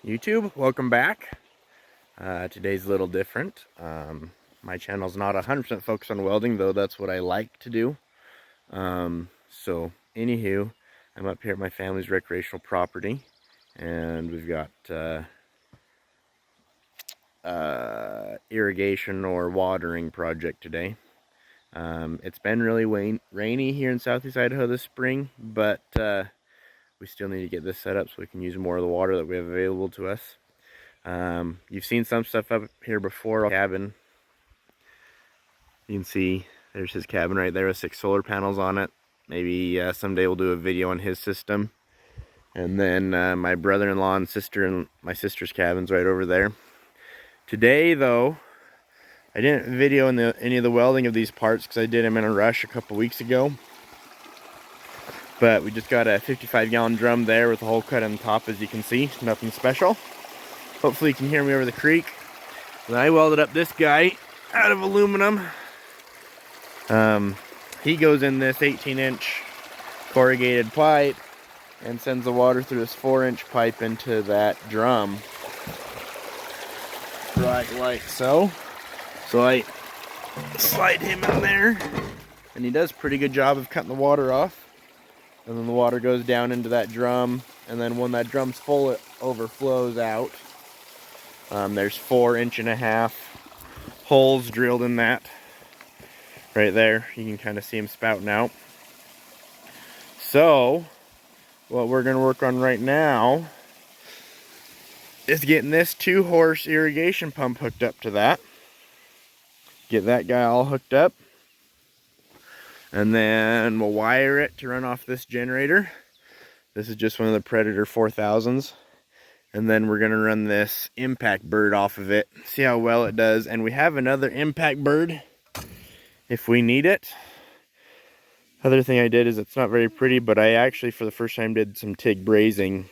YouTube, welcome back. Today's a little different. My channel's not 100% focused on welding, though that's what I like to do. So anywho, I'm up here at my family's recreational property, and we've got irrigation or watering project today. It's been really rainy here in southeast Idaho this spring, but we still need to get this set up so we can use more of the water that we have available to us. You've seen some stuff up here before. Cabin, you can see there's his cabin right there with 6 solar panels on it. Maybe someday we'll do a video on his system. And then my brother-in-law and sister and my sister's cabin's right over there. Today though, I didn't video any of the welding of these parts because I did them in a rush a couple weeks ago. But we just got a 55-gallon drum there with a hole cut on the top, as you can see. Nothing special. Hopefully you can hear me over the creek. And I welded up this guy out of aluminum. He goes in this 18-inch corrugated pipe and sends the water through this 4-inch pipe into that drum. Right like so. So I slide him in there, and he does a pretty good job of cutting the water off. And then the water goes down into that drum, and then when that drum's full, it overflows out. There's 4.5-inch holes drilled in that right there. You can kind of see them spouting out. So what we're going to work on right now is getting this 2-horse irrigation pump hooked up to that. Get that guy all hooked up, and then we'll wire it to run off this generator. This is just one of the Predator 4000s. And then we're going to run this impact bird off of it, see how well it does. And we have another impact bird if we need it. Other thing I did is, it's not very pretty, but I actually for the first time did some TIG brazing.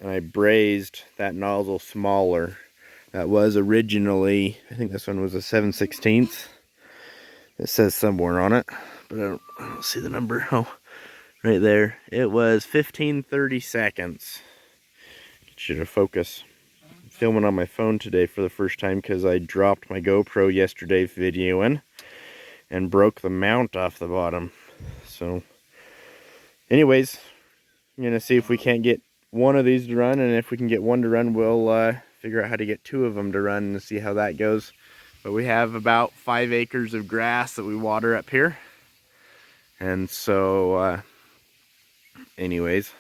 And I brazed that nozzle smaller. That was originally, I think this one was a 7/16. It says somewhere on it, but I don't see the number. Oh, right there. It was 15/30 seconds. Should have focus. I'm filming on my phone today for the first time because I dropped my GoPro yesterday videoing and broke the mount off the bottom. So anyways, I'm gonna see if we can't get one of these to run, and if we can get one to run, we'll figure out how to get 2 of them to run and see how that goes. But we have about 5 acres of grass that we water up here, and so anyways,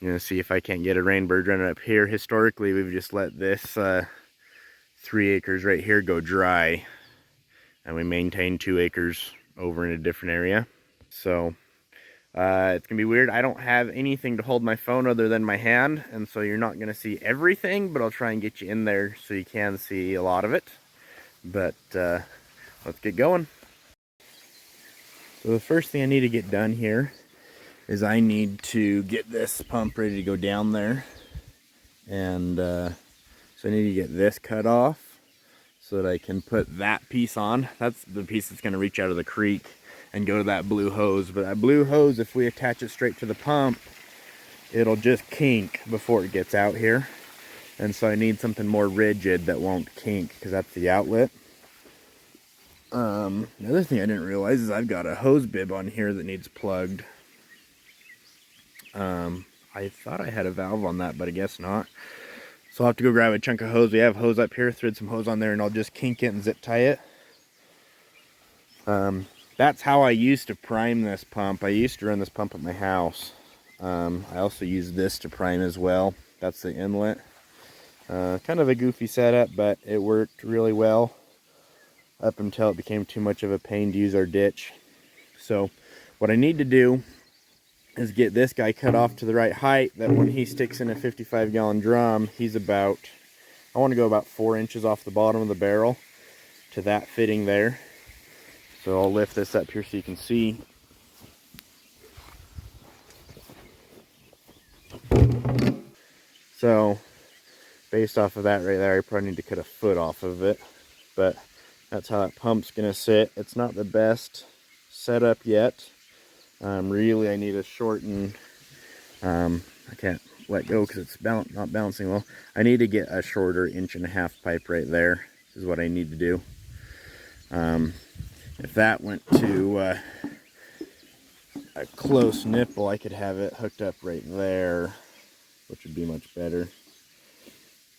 I'm gonna see if I can't get a rainbird running up here. Historically, we've just let this 3 acres right here go dry, and we maintain 2 acres over in a different area. So it's gonna be weird. I don't have anything to hold my phone other than my hand, and so you're not gonna see everything, but I'll try and get you in there so you can see a lot of it. But let's get going. So the first thing I need to get done here is I need to get this pump ready to go down there. And so I need to get this cut off so that I can put that piece on. That's the piece that's gonna reach out of the creek and go to that blue hose. But that blue hose, if we attach it straight to the pump, it'll just kink before it gets out here. And so I need something more rigid that won't kink, because that's the outlet. The other thing I didn't realize is I've got a hose bib on here that needs plugged. I thought I had a valve on that, but I guess not. So I'll have to go grab a chunk of hose. We have hose up here, thread some hose on there, and I'll just kink it and zip tie it. That's how I used to prime this pump. I used to run this pump at my house. I also use this to prime as well. That's the inlet. Kind of a goofy setup, but it worked really well up until it became too much of a pain to use our ditch. So what I need to do is get this guy cut off to the right height, that when he sticks in a 55-gallon drum, he's about, I want to go about 4 inches off the bottom of the barrel to that fitting there. So I'll lift this up here so you can see. So based off of that right there, I probably need to cut a foot off of it, but that's how that pump's gonna sit. It's not the best setup yet. Really, I need to shorten, I can't let go because it's not balancing well. I need to get a shorter 1.5-inch pipe right there is what I need to do. If that went to a close nipple, I could have it hooked up right there, which would be much better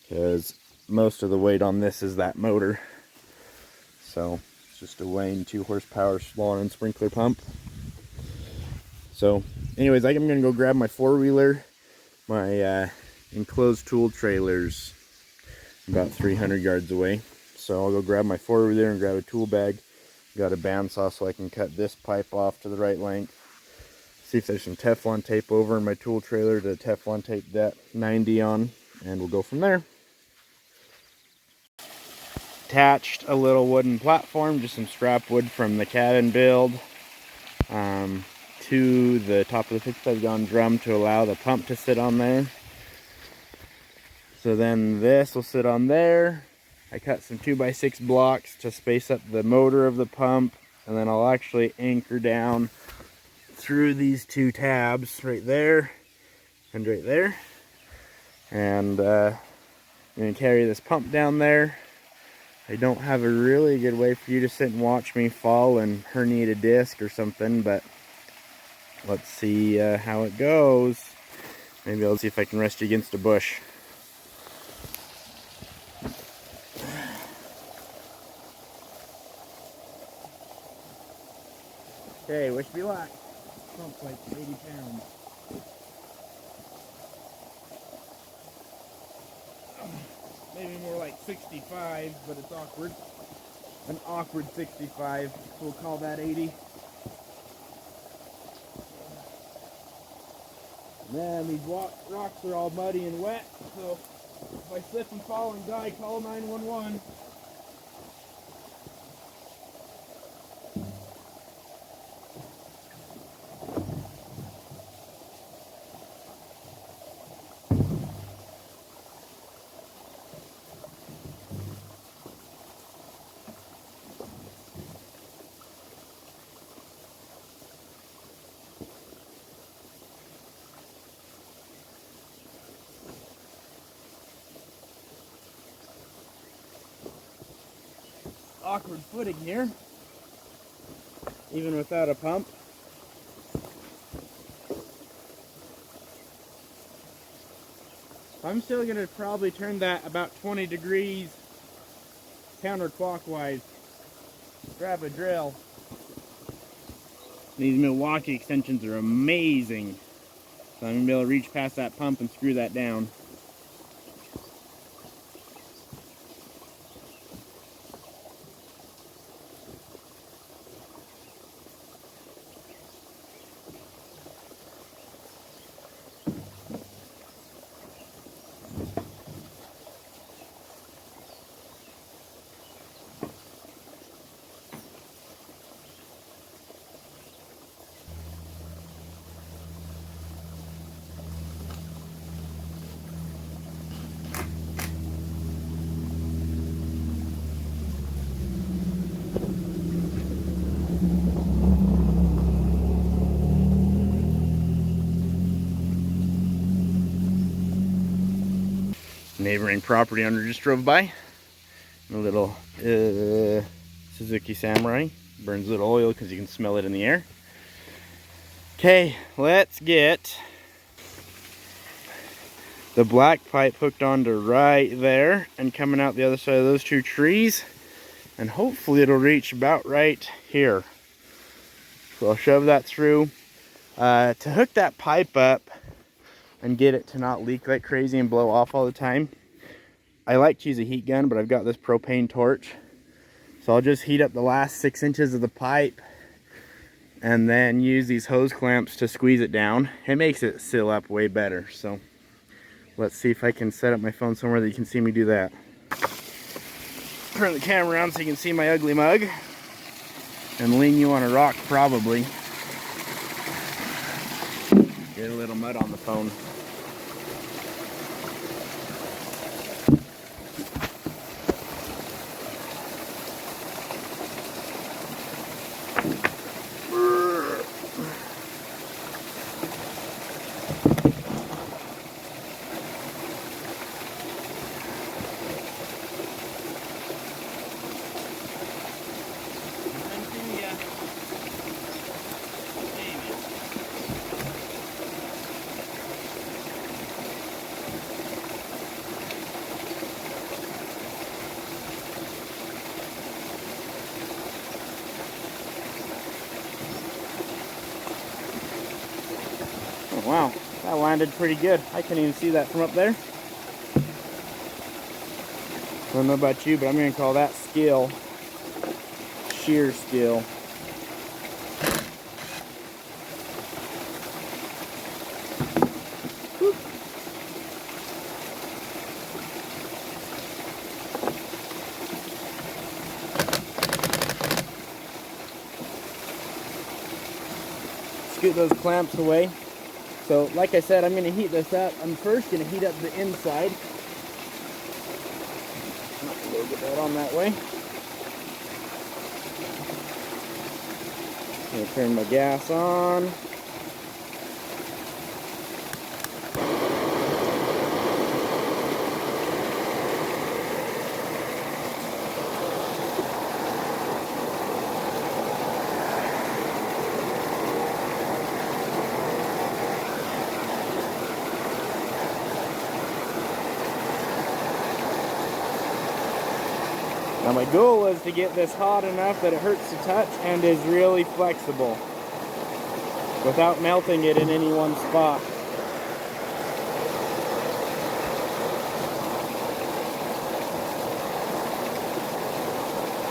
because most of the weight on this is that motor. So it's just a Wayne 2 horsepower Swan sprinkler pump. So anyways, I'm gonna go grab my 4-wheeler. My enclosed tool trailer's about 300 yards away. So I'll go grab my 4-wheeler and grab a tool bag. Got a bandsaw so I can cut this pipe off to the right length. See if there's some Teflon tape over in my tool trailer to Teflon tape that 90 on, and we'll go from there. Attached a little wooden platform, just some scrap wood from the cabin build, to the top of the 55-gallon drum to allow the pump to sit on there. So then this will sit on there. I cut some 2x6 blocks to space up the motor of the pump, and then I'll actually anchor down through these 2 tabs right there and right there. And I'm going to carry this pump down there. I don't have a really good way for you to sit and watch me fall and herniate a disc or something, but let's see how it goes. Maybe I'll see if I can rest you against a bush. Okay, wish me luck. Pump's like 80 pounds. Maybe more like 65, but it's awkward. An awkward 65, so we'll call that 80. Man, these rocks are all muddy and wet, so if I slip and fall and die, call 911. Awkward footing here, even without a pump. I'm still going to probably turn that about 20 degrees counterclockwise. Grab a drill. These Milwaukee extensions are amazing. So I'm going to be able to reach past that pump and screw that down. Neighboring property owner just drove by. A little Suzuki Samurai. Burns a little oil because you can smell it in the air. Okay, let's get the black pipe hooked onto right there and coming out the other side of those 2 trees. And hopefully it'll reach about right here. So I'll shove that through. To hook that pipe up and get it to not leak like crazy and blow off all the time, I like to use a heat gun, but I've got this propane torch. So I'll just heat up the last 6 inches of the pipe and then use these hose clamps to squeeze it down. It makes it seal up way better. So let's see if I can set up my phone somewhere that you can see me do that. Turn the camera around so you can see my ugly mug and lean you on a rock probably. Get a little mud on the phone. landed pretty good. I couldn't even see that from up there. I don't know about you, but I'm going to call that skill. Sheer skill. Scoot those clamps away. So like I said, I'm going to heat this up. I'm first going to heat up the inside. We'll get that on that way. I'm going to turn my gas on. Now my goal is to get this hot enough that it hurts to touch and is really flexible without melting it in any one spot.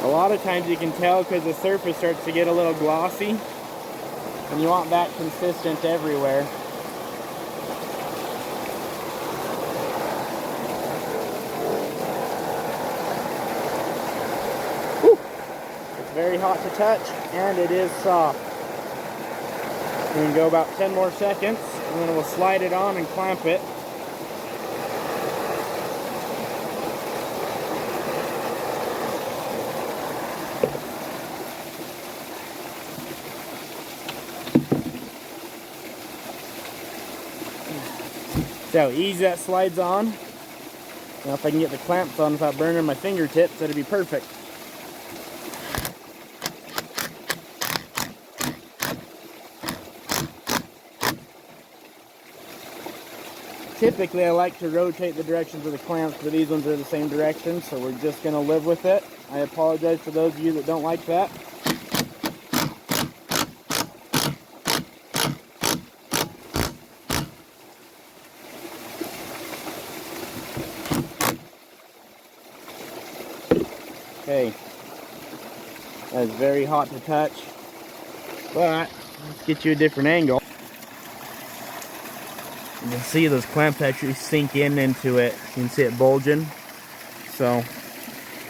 A lot of times you can tell because the surface starts to get a little glossy, and you want that consistent everywhere. Very hot to touch, and it is soft. We can go about 10 more seconds, and then we'll slide it on and clamp it. See how easy that slides on? Now if I can get the clamps on without burning my fingertips, that'd be perfect. Typically I like to rotate the directions of the clamps, but these ones are the same direction, so we're just going to live with it. I apologize to those of you that don't like that. Okay, that is very hot to touch, but let's get you a different angle. You can see those clamps actually sink into it. You can see it bulging. So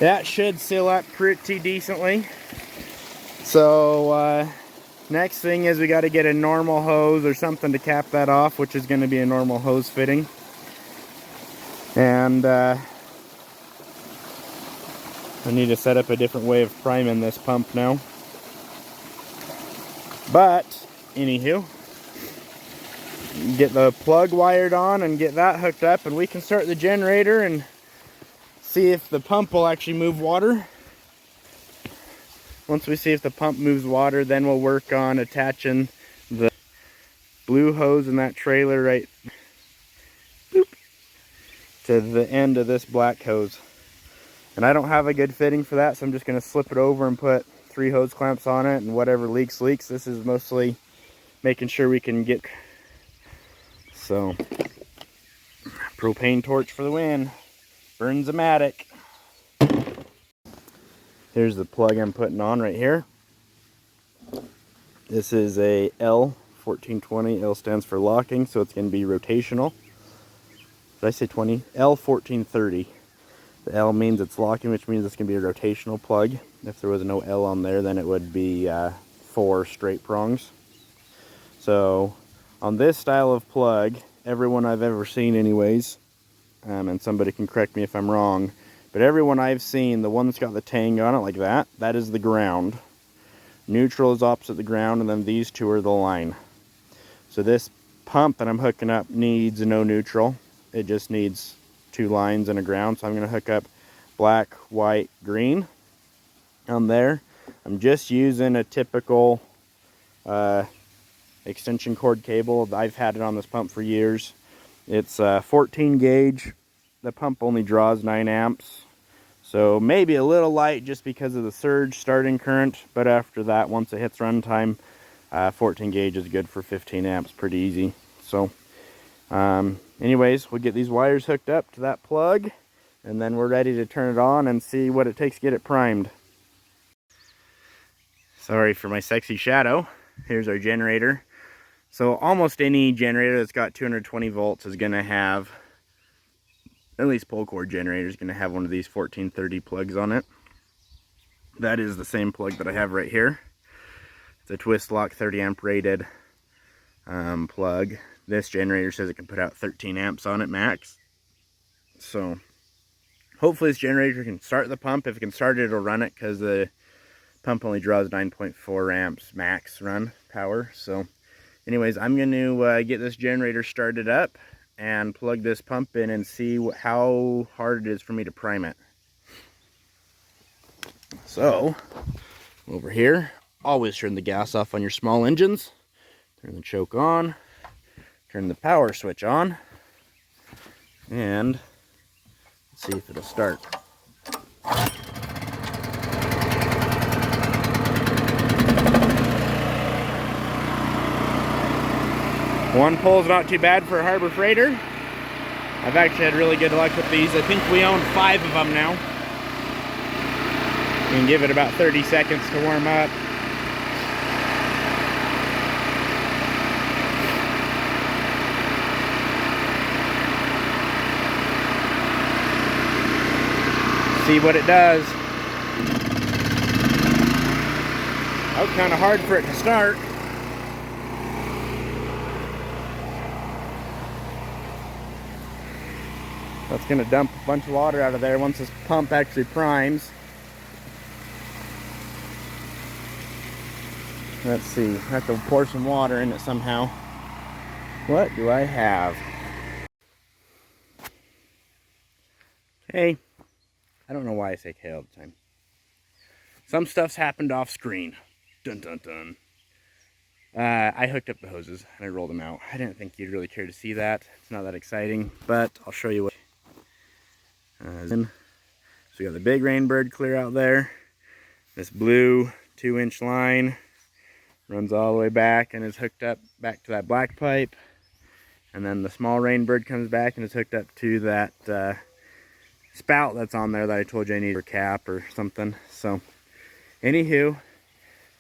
that should seal up pretty decently. So next thing is we got to get a normal hose or something to cap that off, which is going to be a normal hose fitting. And I need to set up a different way of priming this pump now. But anywho, get the plug wired on and get that hooked up, and we can start the generator and see if the pump will actually move water. Once we see if the pump moves water, then we'll work on attaching the blue hose in that trailer right to the end of this black hose. And I don't have a good fitting for that, so I'm just going to slip it over and put 3 hose clamps on it, and whatever leaks. This is mostly making sure we can get. So, propane torch for the win. Burns-o-matic. Here's the plug I'm putting on right here. This is a L1420. L stands for locking, so it's going to be rotational. Did I say 20? L1430. The L means it's locking, which means it's going to be a rotational plug. If there was no L on there, then it would be 4 straight prongs. So, on this style of plug, everyone I've ever seen anyways, and somebody can correct me if I'm wrong, but everyone I've seen, the one that's got the tang on it like that, that is the ground. Neutral is opposite the ground, and then these two are the line. So this pump that I'm hooking up needs no neutral. It just needs 2 lines and a ground, so I'm going to hook up black, white, green on there. I'm just using a typical extension cord cable. I've had it on this pump for years. It's 14 gauge. The pump only draws 9 amps, so maybe a little light just because of the surge starting current, but after that, once it hits runtime, 14 gauge is good for 15 amps pretty easy. So Anyways, we'll get these wires hooked up to that plug, and then we're ready to turn it on and see what it takes to get it primed. Sorry for my sexy shadow. Here's our generator. So almost any generator that's got 220 volts is going to have, at least pole cord generator is going to have one of these 1430 plugs on it. That is the same plug that I have right here. It's a twist lock 30 amp rated plug. This generator says it can put out 13 amps on it max. So hopefully this generator can start the pump. If it can start it, it'll run it, because the pump only draws 9.4 amps max run power. So anyways, I'm going to get this generator started up and plug this pump in and see how hard it is for me to prime it. So over here, always turn the gas off on your small engines. Turn the choke on. Turn the power switch on, and let's see if it'll start. One pull is not too bad for a Harbor Freighter. I've actually had really good luck with these. I think we own 5 of them now. You can give it about 30 seconds to warm up. See what it does. That was kind of hard for it to start. That's going to dump a bunch of water out of there once this pump actually primes. Let's see, I have to pour some water in it somehow. What do I have? Okay. I don't know why I say K all the time. Some stuff's happened off screen. Dun dun dun. I hooked up the hoses and I rolled them out. I didn't think you'd really care to see that. It's not that exciting, but I'll show you what. So we got the big Rainbird clear out there. This blue 2-inch line runs all the way back and is hooked up back to that black pipe. And then the small Rainbird comes back and is hooked up to that spout that's on there that I told you I needed for cap or something. So anywho,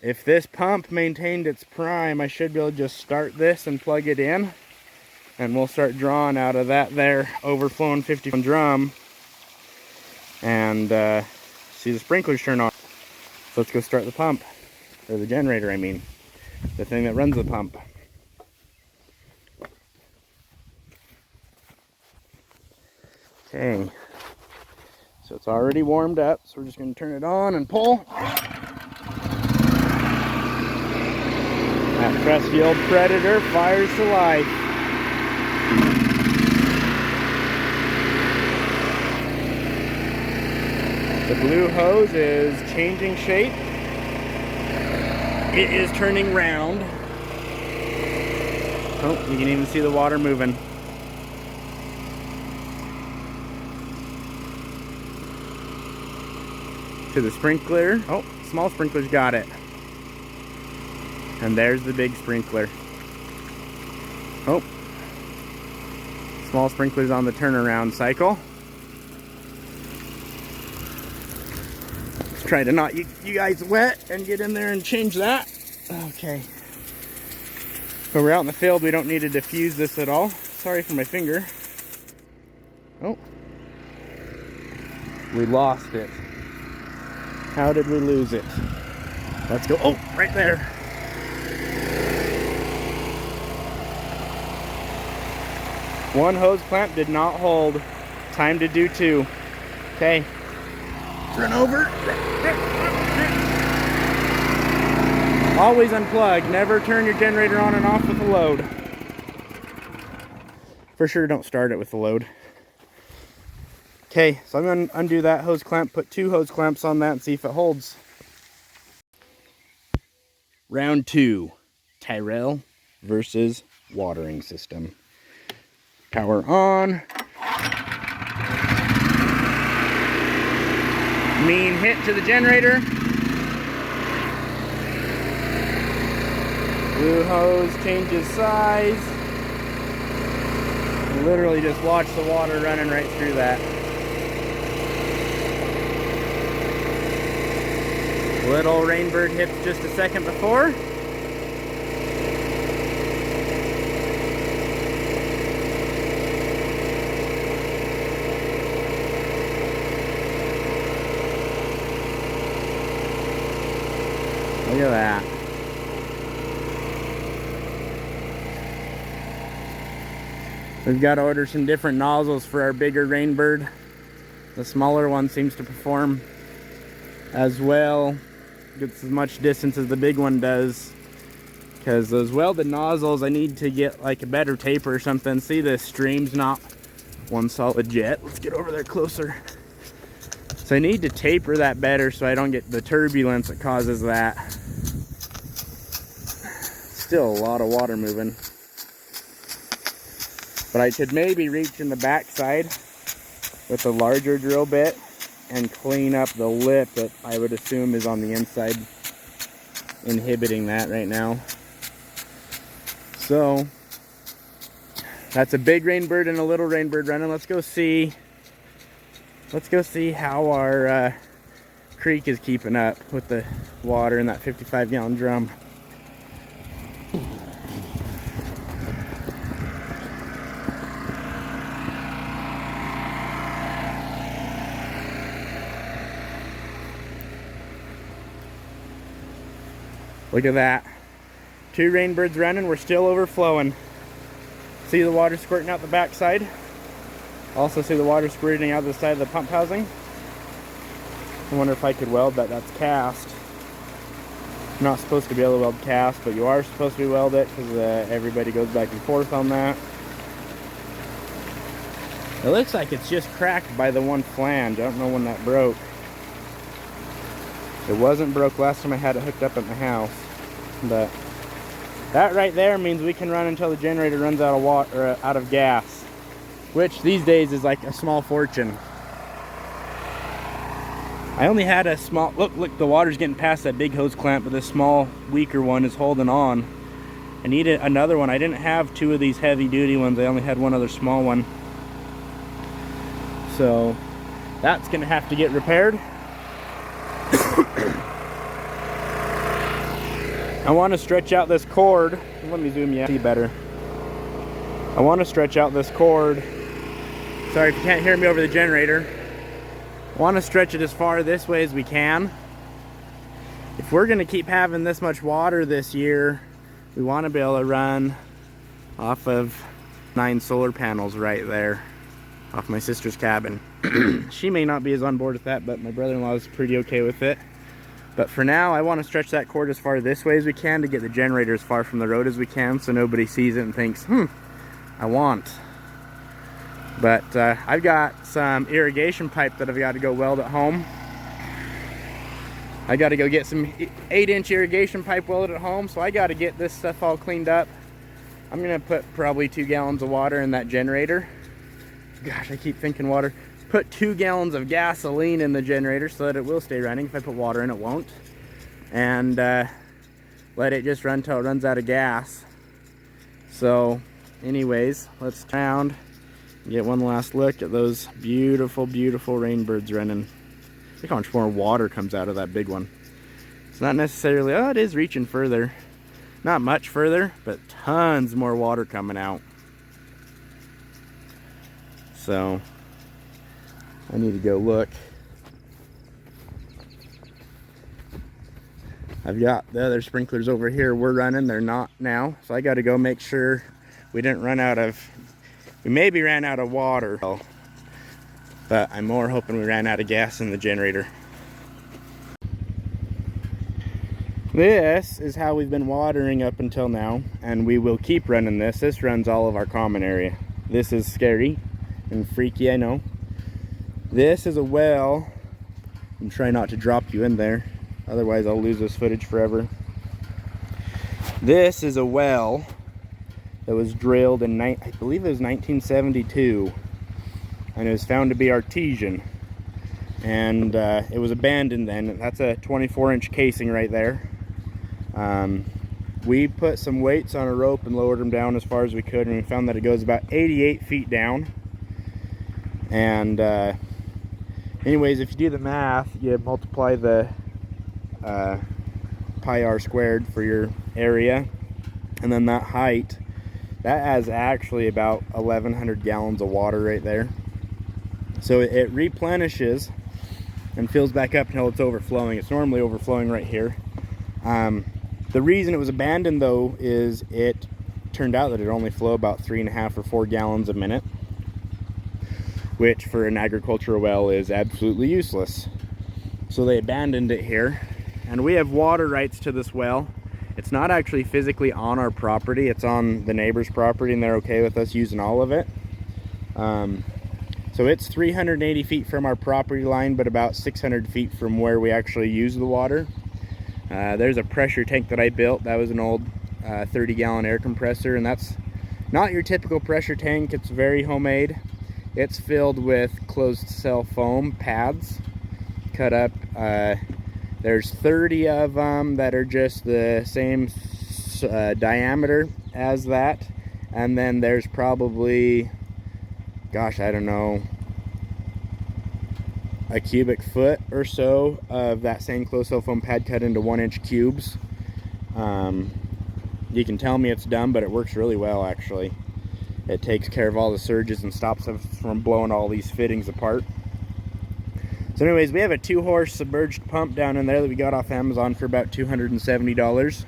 if this pump maintained its prime, I should be able to just start this and plug it in, and we'll start drawing out of that there overflowing 50-gallon drum, and see the sprinklers turn on. So let's go start the pump, or the generator, I mean, the thing that runs the pump. Okay. So it's already warmed up, so we're just going to turn it on and pull. That trusty old Predator fires to life. The blue hose is changing shape. It is turning round. Oh, you can even see the water moving. To the sprinkler. Oh, small sprinkler's got it. And there's the big sprinkler. Oh, small sprinkler's on the turnaround cycle. Let's try to not you guys wet and get in there and change that. Okay. When we're out in the field, we don't need to diffuse this at all. Sorry for my finger. Oh, we lost it. How did we lose it? Let's go. Oh, right there. One hose clamp did not hold. Time to do 2. Okay. Run over. Always unplug. Never turn your generator on and off with a load. For sure, don't start it with a load. Okay, so I'm going to undo that hose clamp, put 2 hose clamps on that and see if it holds. Round 2, Tyrell versus watering system. Power on. Mean hit to the generator. Blue hose changes size. Literally just watch the water running right through that. Little rainbird hips just a second before. Look at that. We've got to order some different nozzles for our bigger rainbird. The smaller one seems to perform as well, gets as much distance as the big one does. Because those welded nozzles, I need to get like a better taper or something. See, the stream's not one solid jet. Let's get over there closer. So I need to taper that better so I don't get the turbulence that causes that. Still a lot of water moving. But I could maybe reach in the back side with a larger drill bit and clean up the lip that I would assume is on the inside, inhibiting that right now. So that's a big rainbird and a little rainbird running. Let's go see how our creek is keeping up with the water in that 55-gallon drum. Look at that. 2 rainbirds running. We're still overflowing. See the water squirting out the back side? Also see the water squirting out the side of the pump housing. I wonder if I could weld that. That's cast. You're not supposed to be able to weld cast, but you are supposed to weld it because everybody goes back and forth on that. It looks like it's just cracked by the one flange. I don't know when that broke. It wasn't broke last time I had it hooked up at my house. But that right there means we can run until the generator runs out of water, or out of gas, which these days is like a small fortune. I only had a small, look, the water's getting past that big hose clamp, but this small, weaker one is holding on. I needed another one. I didn't have 2 of these heavy duty ones. I only had one other small one. So that's gonna have to get repaired. I want to stretch out this cord. Let me zoom you see better. I want to stretch out this cord. Sorry if you can't hear me over the generator. I want to stretch it as far this way as we can. If we're going to keep having this much water this year, we want to be able to run off of 9 solar panels right there off my sister's cabin. She may not be as on board with that, but my brother-in-law is pretty okay with it. But for now, I want to stretch that cord as far this way as we can to get the generator as far from the road as we can so nobody sees it and thinks, I want. But I've got some irrigation pipe that I've got to go weld at home. I got to go get some 8-inch irrigation pipe welded at home, so I got to get this stuff all cleaned up. I'm going to put probably 2 gallons of water in that generator. Gosh, I keep thinking water. Put 2 gallons of gasoline in the generator so that it will stay running. If I put water in, it won't. And let it just run till it runs out of gas. So anyways, let's turn around and get one last look at those beautiful, beautiful rainbirds running. Look how much more water comes out of that big one. It's not necessarily, oh, it is reaching further. Not much further, but tons more water coming out. So I need to go look. I've got the other sprinklers over here. We're running, they're not now. So I got to go make sure we didn't run out of, we maybe ran out of water. But I'm more hoping we ran out of gas in the generator. This is how we've been watering up until now, and we will keep running this. This runs all of our common area. This is scary and freaky, I know. This is a well. I'm trying not to drop you in there, otherwise I'll lose this footage forever. This is a well that was drilled in, I believe it was 1972, and it was found to be artesian, and it was abandoned then. That's a 24-inch casing right there. We put some weights on a rope and lowered them down as far as we could, and we found that it goes about 88 feet down. And anyways, if you do the math, you multiply the pi r squared for your area, and then that height, that has actually about 1,100 gallons of water right there. So it replenishes and fills back up until it's overflowing. It's normally overflowing right here. The reason it was abandoned though is it turned out that it only flow about 3.5 or 4 gallons a minute, which for an agricultural well is absolutely useless. So they abandoned it here, and we have water rights to this well. It's not actually physically on our property, it's on the neighbor's property, and they're okay with us using all of it. So it's 380 feet from our property line, but about 600 feet from where we actually use the water. There's a pressure tank that I built. That was an old 30-gallon air compressor, and that's not your typical pressure tank. It's very homemade. It's filled with closed cell foam pads cut up. There's 30 of them that are just the same diameter as that, and then there's probably, gosh, I don't know, a cubic foot or so of that same closed cell foam pad cut into 1-inch cubes. You can tell me it's dumb, but it works really well actually. It takes care of all the surges and stops us from blowing all these fittings apart. So anyways, we have a 2-horse submerged pump down in there that we got off Amazon for about $270,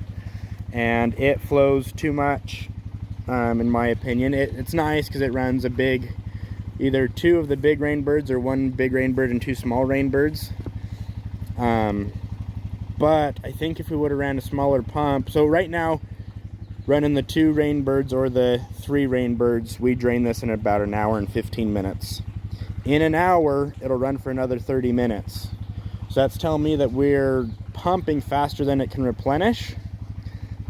and it flows too much, in my opinion. It's nice because it runs a big, either 2 of the big rain birds or 1 big rain bird and 2 small rain birds. But I think if we would have ran a smaller pump, so right now running the 2 rain birds or the 3 rain birds, we drain this in about an hour and 15 minutes. In an hour, it'll run for another 30 minutes. So that's telling me that we're pumping faster than it can replenish,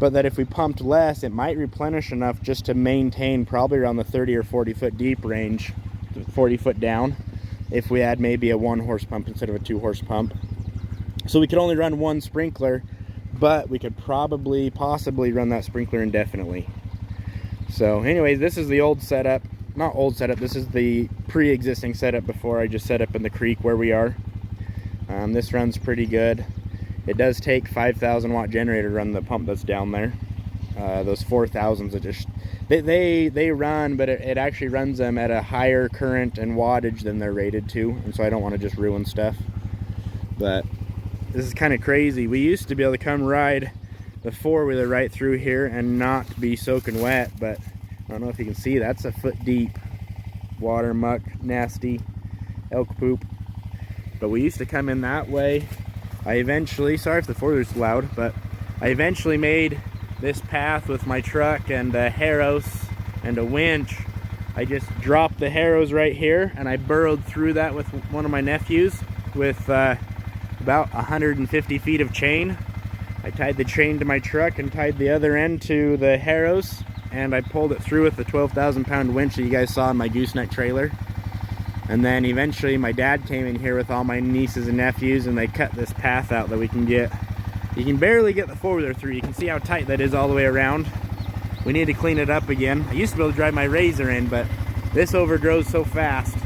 but that if we pumped less, it might replenish enough just to maintain probably around the 30 or 40 foot deep range, 40 foot down, if we had maybe a 1-horse pump instead of a 2-horse pump. So we could only run 1 sprinkler, but we could possibly run that sprinkler indefinitely. So anyways, this is the old setup. Not old setup, this is the pre-existing setup before I just set up in the creek where we are. This runs pretty good. It does take 5,000 watt generator to run the pump that's down there. Those 4,000s are just, they run, but it actually runs them at a higher current and wattage than they're rated to, and so I don't want to just ruin stuff. But this is kind of crazy. We used to be able to come ride the 4-wheeler right through here and not be soaking wet, but I don't know if you can see, that's a foot deep. Water, muck, nasty, elk poop. But we used to come in that way. I eventually, sorry if the 4-wheeler's loud, but I eventually made this path with my truck and a harrow and a winch. I just dropped the harrows right here, and I burrowed through that with one of my nephews with about 150 feet of chain. I tied the chain to my truck and tied the other end to the harrows, and I pulled it through with the 12,000-pound winch that you guys saw in my gooseneck trailer. And then eventually my dad came in here with all my nieces and nephews, and they cut this path out that we can get. You can barely get the 4-wheeler through. You can see how tight that is all the way around. We need to clean it up again. I used to be able to drive my Razor in, but this overgrows so fast.